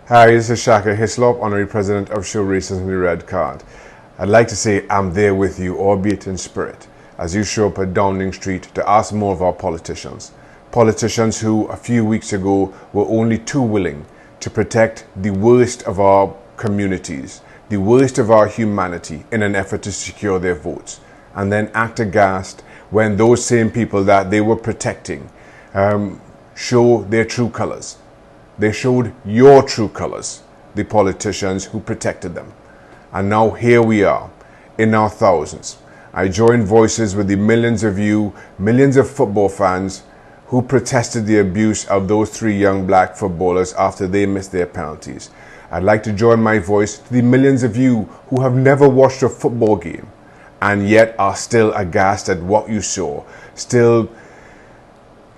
Hi, this is Shaka Hislop, Honorary President of Show Racism in the Red Card. I'd like to say I'm there with you, albeit in spirit, as you show up at Downing Street to ask more of our politicians. Politicians who a few weeks ago were only too willing to protect the worst of our communities, the worst of our humanity in an effort to secure their votes, and then act aghast when those same people that they were protecting show their true colors. They showed your true colors, the politicians who protected them. And now here we are, in our thousands. I join voices with the millions of you, millions of football fans who protested the abuse of those three young black footballers after they missed their penalties. I'd like to join my voice to the millions of you who have never watched a football game and yet are still aghast at what you saw, still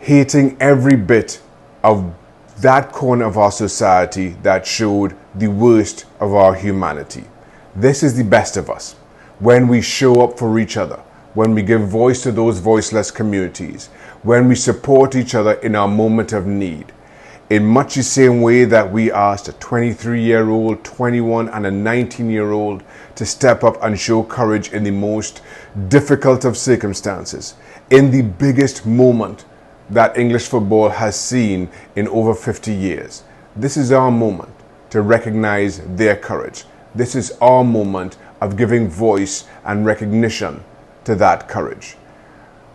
hating every bit of that corner of our society that showed the worst of our humanity. This is the best of us. When we show up for each other, when we give voice to those voiceless communities, when we support each other in our moment of need, in much the same way that we asked a 23-year-old, 21 and a 19-year-old to step up and show courage in the most difficult of circumstances, in the biggest moment that English football has seen in over 50 years. This is our moment to recognize their courage. This is our moment of giving voice and recognition to that courage.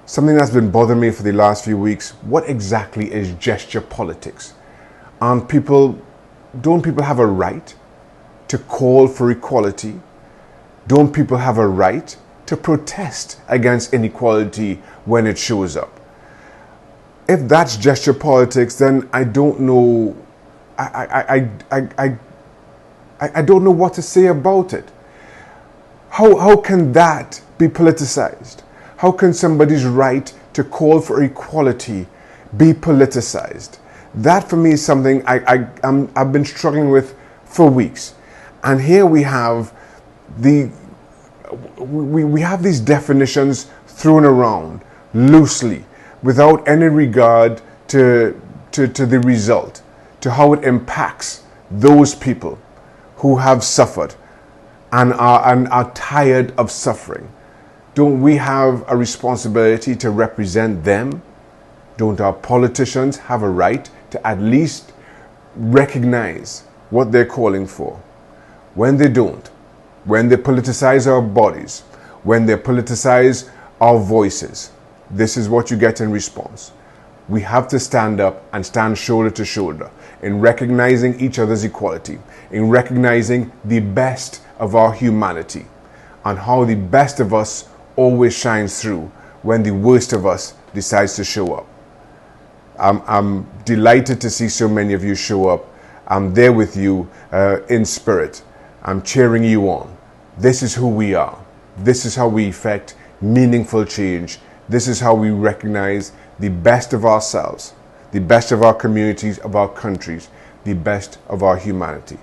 Something that's been bothering me for the last few weeks, what exactly is gesture politics? Don't people have a right to call for equality? Don't people have a right to protest against inequality when it shows up? If that's gesture politics, then I don't know. I don't know what to say about it. How can that be politicized? How can somebody's right to call for equality be politicized? That for me is something I've been struggling with for weeks. And here we have we have these definitions thrown around loosely, without any regard to the result, to how it impacts those people who have suffered and are tired of suffering. Don't we have a responsibility to represent them? Don't our politicians have a right to at least recognize what they're calling for? When they don't, when they politicize our bodies, when they politicize our voices, this is what you get in response. We have to stand up and stand shoulder to shoulder in recognizing each other's equality, in recognizing the best of our humanity, and how the best of us always shines through when the worst of us decides to show up. I'm delighted to see so many of you show up. I'm there with you in spirit. I'm cheering you on. This is who we are. This is how we effect meaningful change. This is how we recognize the best of ourselves, the best of our communities, of our countries, the best of our humanity.